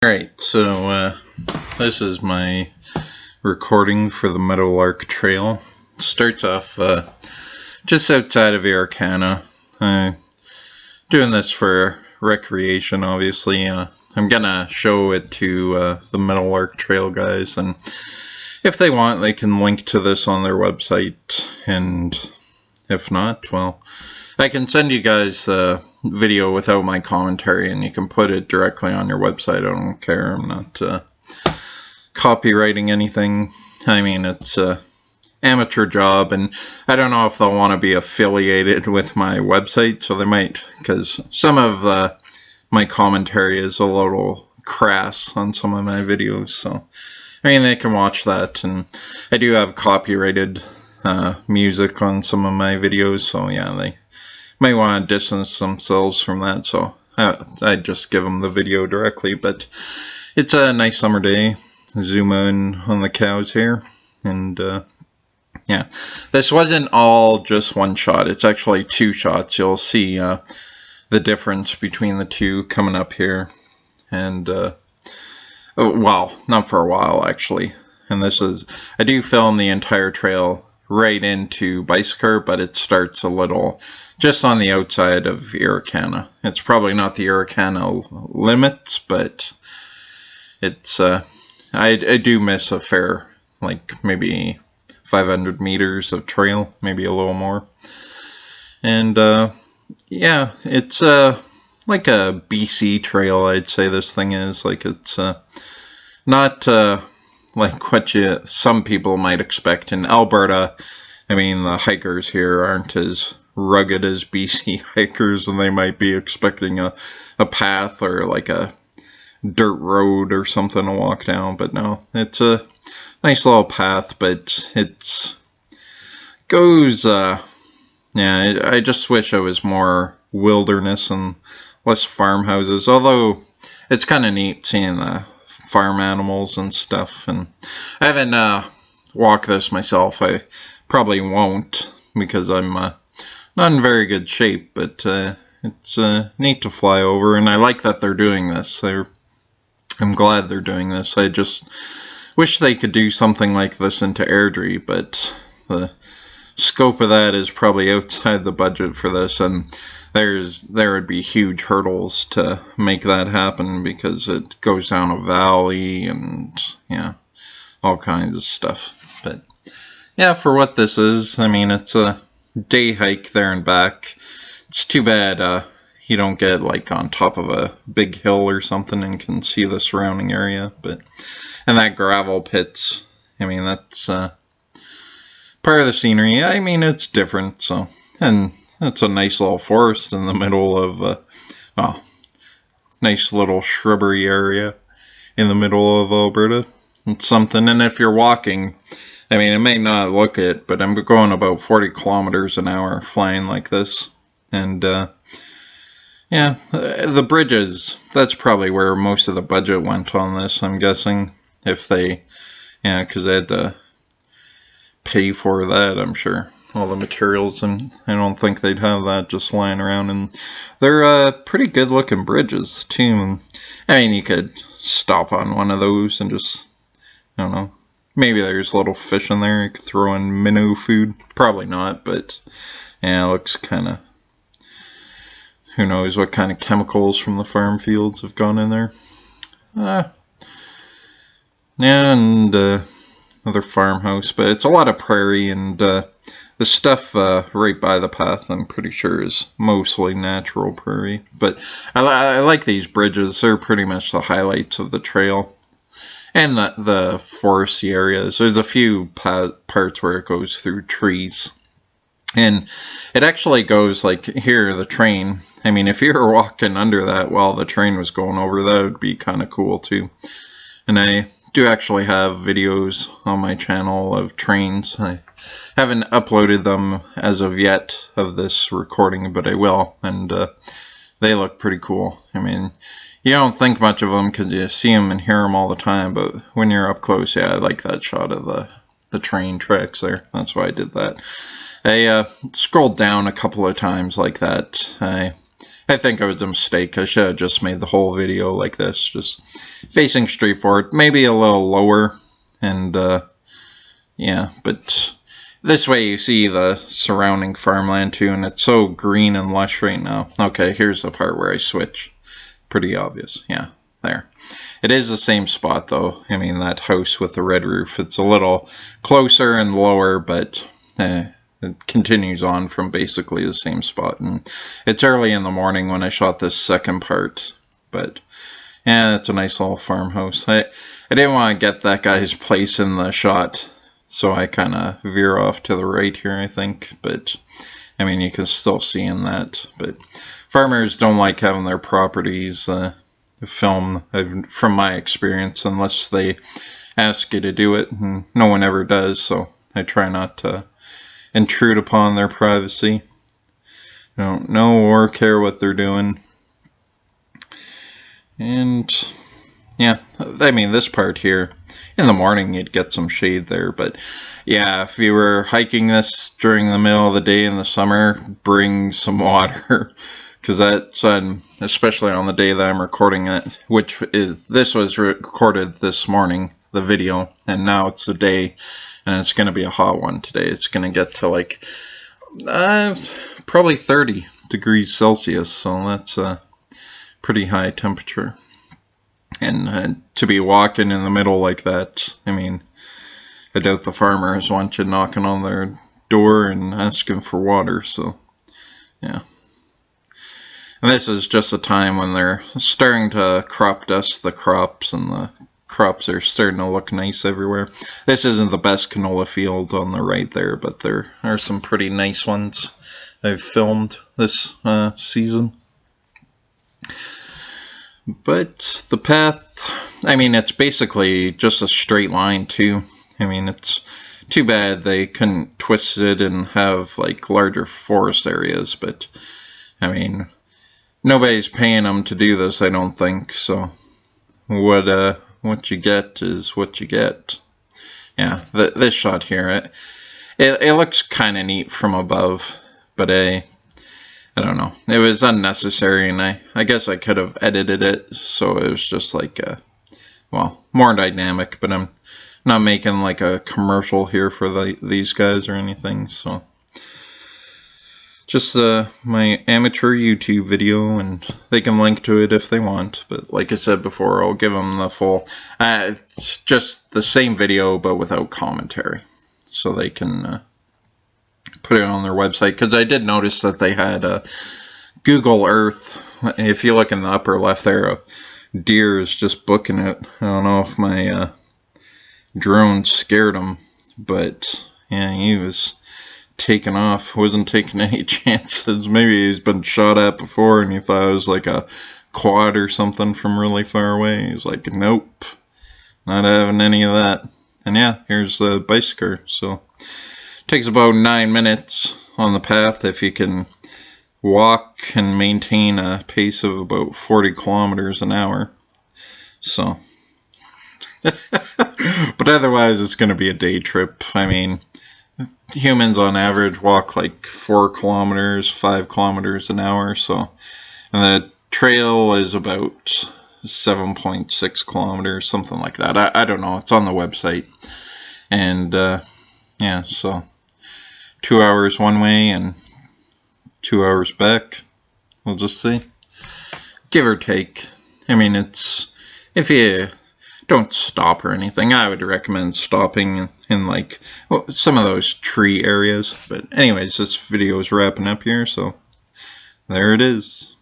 Alright, so this is my recording for the Meadowlark Trail. It starts off just outside of Arikana. Doing this for recreation, obviously. I'm gonna show it to the Meadowlark Trail guys, and if they want, they can link to this on their website, and if not, well, I can send you guys a video without my commentary, and you can put it directly on your website. I don't care. I'm not copywriting anything. I mean, it's an amateur job, and I don't know if they'll want to be affiliated with my website, so they might, because some of my commentary is a little crass on some of my videos, so I mean, they can watch that, and I do have copyrighted music on some of my videos, so yeah, they might want to distance themselves from that, so I just give them the video directly. But it's a nice summer day. Zoom in on the cows here, and yeah, this wasn't all just one shot. It's actually two shots. You'll see the difference between the two coming up here, and well, not for a while actually. And this is, I do film the entire trail right into Bicycle, but it starts a little just on the outside of Arikana. It's probably not the Arikana limits, but it's I do miss a fair, like maybe 500 meters of trail, maybe a little more. And yeah, it's like a BC trail, I'd say this thing is. Like, it's not like what some people might expect in Alberta. I mean, the hikers here aren't as rugged as BC hikers, and they might be expecting a path or like a dirt road or something to walk down, but no, it's a nice little path, but it's goes yeah, I just wish it was more wilderness and less farmhouses, although it's kind of neat seeing the farm animals and stuff. And I haven't walked this myself. I probably won't, because I'm not in very good shape, but it's neat to fly over, and I like that they're doing this. I'm glad they're doing this. I just wish they could do something like this into Airdrie, but the scope of that is probably outside the budget for this, and there would be huge hurdles to make that happen, because it goes down a valley and yeah, all kinds of stuff. But yeah, for what this is, I mean, it's a day hike there and back. It's too bad you don't get like on top of a big hill or something and can see the surrounding area. But and that gravel pits, I mean, that's part of the scenery. I mean, it's different. So, and it's a nice little forest in the middle of well, nice little shrubbery area in the middle of Alberta. It's something. And if you're walking, I mean, it may not look it, but I'm going about 40 kilometers an hour flying like this. And yeah, the bridges, that's probably where most of the budget went on this, I'm guessing. If they, yeah, because they had to pay for that, I'm sure. All the materials, and I don't think they'd have that just lying around. And they're pretty good looking bridges too. I mean, you could stop on one of those and just, I don't know, maybe there's little fish in there. You could throw in minnow food. Probably not, but yeah, it looks kind of, who knows what kind of chemicals from the farm fields have gone in there. Yeah, and another farmhouse, but it's a lot of prairie, and the stuff right by the path, I'm pretty sure, is mostly natural prairie. But I like these bridges. They're pretty much the highlights of the trail. And the foresty areas. There's a few parts where it goes through trees. And it actually goes like here, the train. I mean, if you were walking under that while the train was going over, that would be kind of cool too. And I do actually have videos on my channel of trains. I haven't uploaded them as of yet of this recording, but I will. And they look pretty cool. I mean, you don't think much of them because you see them and hear them all the time, but when you're up close, yeah, I like that shot of the train tracks there. That's why I did that. I scrolled down a couple of times like that. I I think it was a mistake. I should have just made the whole video like this, just facing straight forward, maybe a little lower, and yeah, but this way you see the surrounding farmland too, and it's so green and lush right now. Okay, here's the part where I switch. Pretty obvious, yeah, there. It is the same spot though. I mean, that house with the red roof, it's a little closer and lower, but it continues on from basically the same spot. And it's early in the morning when I shot this second part, but yeah, it's a nice little farmhouse. I didn't want to get that guy's place in the shot, so I kind of veer off to the right here, I think. But I mean, you can still see in that. But farmers don't like having their properties filmed, from my experience, unless they ask you to do it, and no one ever does. So I try not to intrude upon their privacy. I don't know or care what they're doing. And yeah, I mean, this part here, in the morning you'd get some shade there, but yeah, if you were hiking this during the middle of the day in the summer, bring some water, because that's especially on the day that I'm recording it, this was recorded this morning, the video, and now it's the day, and it's going to be a hot one today. It's going to get to like probably 30 degrees Celsius, so that's a pretty high temperature. And to be walking in the middle like that, I mean, I doubt the farmers want you knocking on their door and asking for water, so yeah. And this is just a time when they're starting to crop dust the crops, and the crops are starting to look nice everywhere. This isn't the best canola field on the right there, but there are some pretty nice ones I've filmed this season. But the path, I mean, it's basically just a straight line too. I mean, it's too bad they couldn't twist it and have like larger forest areas, but I mean, nobody's paying them to do this, I don't think, so what you get is what you get. Yeah, this shot here, it looks kind of neat from above, but I don't know, it was unnecessary, and I guess I could have edited it so it was just like well, more dynamic, but I'm not making like a commercial here for these guys or anything, so just my amateur YouTube video, and they can link to it if they want. But like I said before, I'll give them the full, it's just the same video but without commentary, so they can put it on their website. Because I did notice that they had Google Earth. If you look in the upper left there, a deer is just booking it. I don't know if my drone scared him, but yeah, he was taken off, wasn't taking any chances. Maybe he's been shot at before and he thought it was like a quad or something from really far away. He's like, nope, not having any of that. And yeah, here's the bicycle. So it takes about 9 minutes on the path if you can walk and maintain a pace of about 40 kilometers an hour. So but otherwise it's going to be a day trip. I mean, humans on average walk like 4 kilometers, 5 kilometers an hour, so, and the trail is about 7.6 kilometers, something like that. I don't know, it's on the website. And yeah, so 2 hours one way and 2 hours back. We'll just see, give or take. I mean, it's, if you don't stop or anything, I would recommend stopping in like, well, some of those tree areas. But anyways, this video is wrapping up here, so there it is.